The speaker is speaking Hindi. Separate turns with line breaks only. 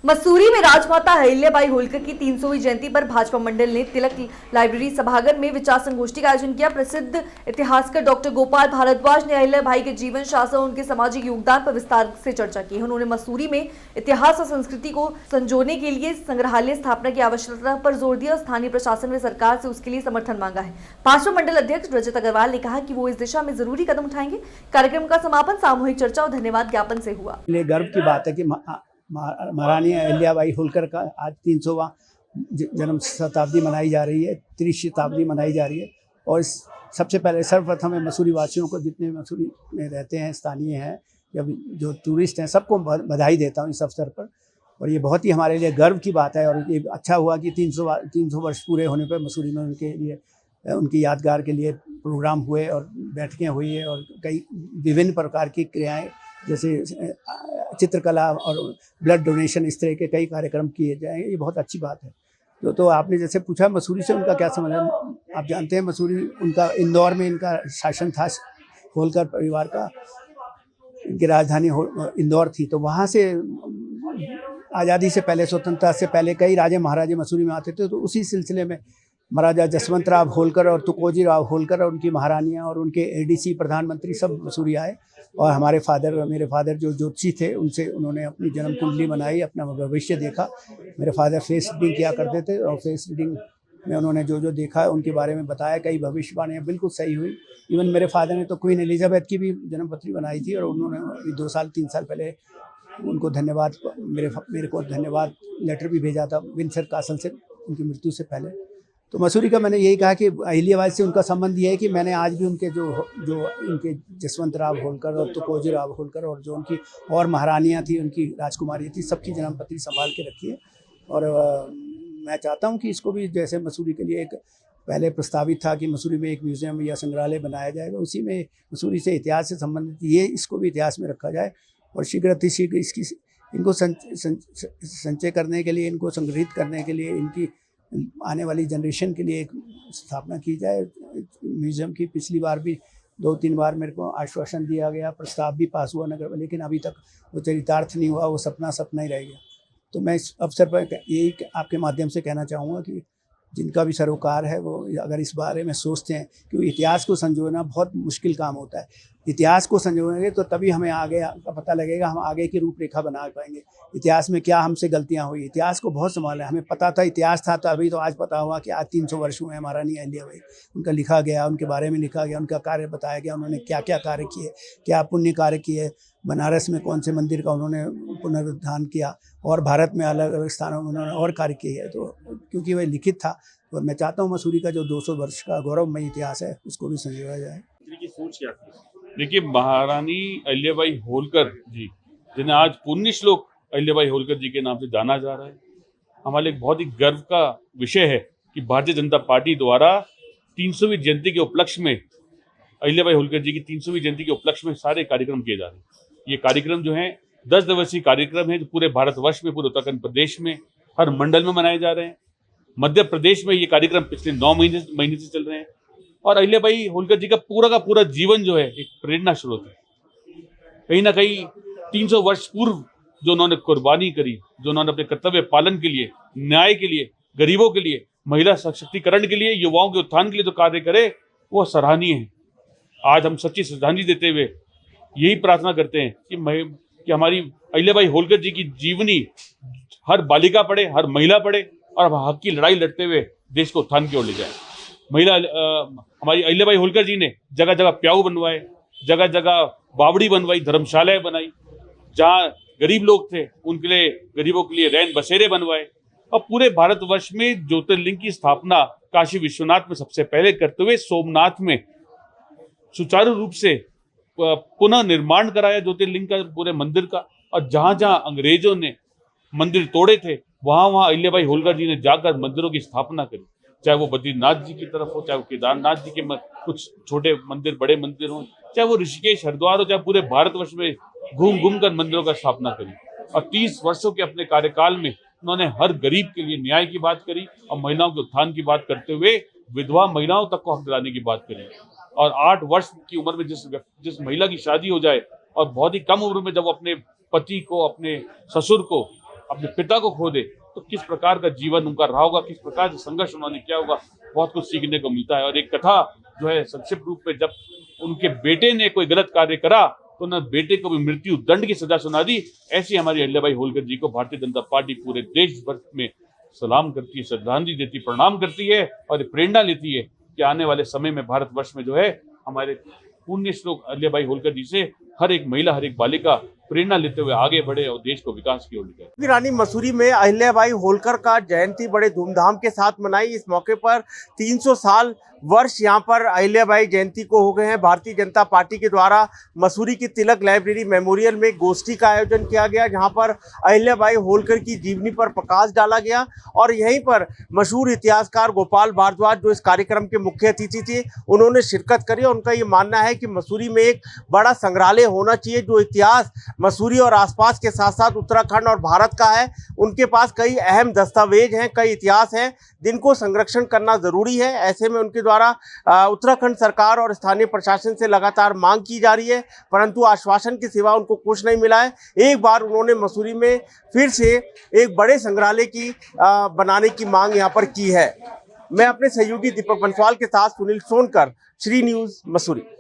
मसूरी में राजमाता अहिल्याबाई होलकर की 300वीं जयंती पर भाजपा मंडल ने तिलक लाइब्रेरी सभागार में विचार संगोष्ठी का आयोजन किया। प्रसिद्ध इतिहासकार डॉक्टर गोपाल भारद्वाज ने अहिल्याबाई के जीवन, शासन और उनके सामाजिक योगदान पर विस्तार से चर्चा की। उन्होंने मसूरी में इतिहास और संस्कृति को संजोने के लिए संग्रहालय स्थापना की आवश्यकता पर जोर दिया और स्थानीय प्रशासन व सरकार से उसके लिए समर्थन मांगा है। भाजपा मंडल अध्यक्ष रजत अग्रवाल ने कहा कि वो इस दिशा में जरूरी कदम उठाएंगे। कार्यक्रम का समापन सामूहिक चर्चा और धन्यवाद ज्ञापन से हुआ।
गर्व की बात है कि महारानी अहिल्याबाई होलकर का आज 300वां जन्म शताब्दी मनाई जा रही है, त्रिशताब्दी मनाई जा रही है। और सबसे पहले सर्वप्रथम मैं मसूरी वासियों को, जितने मसूरी में रहते हैं, स्थानीय हैं या जो टूरिस्ट हैं, सबको बधाई देता हूँ इस अवसर पर। और ये बहुत ही हमारे लिए गर्व की बात है। और ये अच्छा हुआ कि 300 वर्ष पूरे होने पर मसूरी में उनके लिए, उनकी यादगार के लिए प्रोग्राम हुए और बैठकें हुई है और कई विभिन्न प्रकार की क्रियाएँ जैसे चित्रकला और ब्लड डोनेशन, इस तरह के कई कार्यक्रम किए जाएंगे। ये बहुत अच्छी बात है। तो आपने जैसे पूछा मसूरी से उनका क्या संबंध है, आप जानते हैं मसूरी उनका इंदौर में इनका शासन था, होलकर परिवार का, इनकी राजधानी इंदौर थी। तो वहाँ से आज़ादी से पहले, स्वतंत्रता से पहले कई राजे महाराजे मसूरी में आते थे। तो उसी सिलसिले में महाराजा जसवंत राव होलकर और तुकोजी राव होलकर और उनकी महारानियाँ और उनके एडीसी प्रधानमंत्री सब मसूरी आए। और हमारे मेरे फादर जो ज्योतिषी थे, उनसे उन्होंने अपनी जन्म कुंडली बनाई, अपना भविष्य देखा। मेरे फादर फेस रीडिंग किया करते थे और फेस रीडिंग में उन्होंने जो जो देखा उनके बारे में बताया। कई भविष्यवाणियाँ बिल्कुल सही हुई। इवन मेरे फादर ने तो क्वीन एलिजाबेथ की भी जन्मपत्री बनाई थी और उन्होंने 2-3 साल पहले उनको धन्यवाद, मेरे को धन्यवाद लेटर भी भेजा था विंडसर कासल से, उनकी मृत्यु से पहले। तो मसूरी का मैंने यही कहा कि अहिल्याबाई से उनका संबंध ये है कि मैंने आज भी उनके जो इनके जसवंत राव होलकर और तुकोजी राव होलकर और जो उनकी और महारानियाँ थी, उनकी राजकुमारी थी, सबकी जन्मपत्री संभाल के रखी है। और मैं चाहता हूँ कि इसको भी, जैसे मसूरी के लिए एक पहले प्रस्तावित था कि मसूरी में एक म्यूज़ियम या संग्रहालय बनाया जाएगा, उसी में मसूरी से इतिहास से संबंधित इसको भी इतिहास में रखा जाए। और शीघ्र इनको संचय करने के लिए, इनको संग्रहित करने के लिए, इनकी आने वाली जनरेशन के लिए एक स्थापना की जाए म्यूज़ियम की। पिछली बार भी 2-3 बार मेरे को आश्वासन दिया गया, प्रस्ताव भी पास हुआ नगर में, लेकिन अभी तक वो चरितार्थ नहीं हुआ, वो सपना ही रह गया। तो मैं इस अवसर पर यही आपके माध्यम से कहना चाहूँगा कि जिनका भी सरोकार है वो अगर इस बारे में सोचते हैं, क्योंकि इतिहास को संजोना बहुत मुश्किल काम होता है। इतिहास को संजोएंगे तो तभी हमें आगे का पता लगेगा, हम आगे की रूपरेखा बना पाएंगे। इतिहास में क्या हमसे गलतियां हुई, इतिहास को बहुत संभालना है। हमें पता था इतिहास था, तो अभी तो आज पता हुआ कि आज 300 वर्ष हुए महारानी अहिल्याबाई, उनका लिखा गया, उनके बारे में लिखा गया, उनका कार्य बताया गया, उन्होंने क्या क्या कार्य किए, क्या पुण्य कार्य किए, बनारस में कौन से मंदिर का उन्होंने पुनरुद्धार किया, और भारत में अलग अलग स्थानों में उन्होंने और कार्य किए हैं। तो क्योंकि वह लिखित था, तो मैं चाहता हूँ मसूरी का जो 200 वर्ष का गौरवमय इतिहास है उसको भी संजोया जाए।
सोच क्या थी? देखिए, महारानी अहिल्याबाई होलकर जी, जिन्हें आज पुण्य श्लोक अहिल्याबाई होलकर जी के नाम से जाना जा रहा है, हमारे लिए बहुत ही गर्व का विषय है कि भारतीय जनता पार्टी द्वारा 300वीं जयंती के उपलक्ष्य में, अहिल्याबाई होलकर जी की 300वीं जयंती के उपलक्ष्य में सारे कार्यक्रम किए जा रहे हैं। ये कार्यक्रम जो है 10 दिवसीय कार्यक्रम है, जो पूरे भारतवर्ष में, पूरे उत्तराखंड प्रदेश में हर मंडल में मनाए जा रहे हैं। मध्य प्रदेश में ये कार्यक्रम पिछले 9 महीने से चल रहे हैं। और अहिल्याबाई होलकर जी का पूरा जीवन जो है एक प्रेरणा स्रोत है। कहीं ना कहीं 300 वर्ष पूर्व जो उन्होंने कुर्बानी करी, जो उन्होंने अपने कर्तव्य पालन के लिए, न्याय के लिए, गरीबों के लिए, महिला सशक्तिकरण के लिए, युवाओं के उत्थान के लिए जो कार्य करे, वो सराहनीय है। आज हम सच्ची श्रद्धांजलि देते हुए यही प्रार्थना करते हैं कि हमारी अहिल्याबाई होलकर जी की जीवनी हर बालिका पढ़े, हर महिला पढ़े और हक की लड़ाई लड़ते हुए देश को उत्थान की ओर ले जाए। हमारी अहिल्याबाई होलकर जी ने जगह जगह प्याऊ बनवाए, जगह जगह बावड़ी बनवाई, धर्मशालाएं बनाई, जहां गरीब लोग थे उनके लिए, गरीबों के लिए रैन बसेरे बनवाए। और पूरे भारतवर्ष में ज्योतिर्लिंग की स्थापना काशी विश्वनाथ में सबसे पहले करते हुए सोमनाथ में सुचारू रूप से पुनः निर्माण कराया ज्योतिर्लिंग का, पूरे मंदिर का। और जहां जहां अंग्रेजों ने मंदिर तोड़े थे, वहां अहिल्याबाई होलकर जी ने जाकर मंदिरों की स्थापना करी। चाहे वो बद्रीनाथ जी की तरफ हो, चाहे वो केदारनाथ जी के कुछ छोटे मंदिर, बड़े मंदिर हो, चाहे वो ऋषिकेश, हरिद्वार हो, चाहे पूरे भारतवर्ष में घूम कर मंदिरों का स्थापना करी। और 30 वर्षों के अपने कार्यकाल में उन्होंने हर गरीब के लिए न्याय की बात करी और महिलाओं के उत्थान की बात करते हुए विधवा महिलाओं तक को हक दिलाने की बात करी। और 8 वर्ष की उम्र में जिस महिला की शादी हो जाए और बहुत ही कम उम्र में जब अपने पति को, अपने ससुर को अपने पिता को खो दे तो किस प्रकार का जीवन उनका रहा होगा, किस प्रकार से संघर्ष उन्होंने किया होगा, बहुत कुछ सीखने को मिलता है। और एक कथा जो है संक्षिप्त रूप में, जब उनके बेटे ने कोई गलत कार्य करा तो न बेटे को भी मृत्यु दंड की सजा सुना दी। ऐसी हमारी अहिल्याबाई होलकर जी को भारतीय जनता पार्टी पूरे देश भर में सलाम करती है, श्रद्धांजलि देती, प्रणाम करती है और प्रेरणा लेती है कि आने वाले समय में भारतवर्ष में जो है हमारे पुण्य श्लोक अहिल्याबाई होलकर जी से हर एक महिला, हर एक बालिका प्रेरणा लेते हुए आगे बढ़े और देश को विकास की ओर ले जाए।
रानी मसूरी में अहिल्याबाई होलकर का जयंती बड़े धूमधाम के साथ मनाई। इस मौके पर 300 साल वर्ष यहाँ पर अहिल्याबाई जयंती को हो गए हैं। भारतीय जनता पार्टी के द्वारा मसूरी की तिलक लाइब्रेरी मेमोरियल में गोष्ठी का आयोजन किया गया, जहाँ पर अहिल्याबाई होलकर की जीवनी पर प्रकाश डाला गया और यहीं पर मशहूर इतिहासकार गोपाल भारद्वाज जो इस कार्यक्रम के मुख्य अतिथि थे, उन्होंने शिरकत करी। उनका ये मानना है कि मसूरी में एक बड़ा संग्रहालय होना चाहिए जो इतिहास मसूरी और आसपास के साथ साथ उत्तराखंड और भारत का है। उनके पास कई अहम दस्तावेज हैं, कई इतिहास हैं जिनको संरक्षण करना जरूरी है। ऐसे में उनके द्वारा उत्तराखंड सरकार और स्थानीय प्रशासन से लगातार मांग की जा रही है, परंतु आश्वासन के सिवा उनको कुछ नहीं मिला है। एक बार उन्होंने मसूरी में फिर से एक बड़े संग्रहालय की बनाने की मांग यहाँ पर की है। मैं अपने सहयोगी दीपक बंसवाल के साथ सुनील सोनकर, श्री न्यूज़ मसूरी।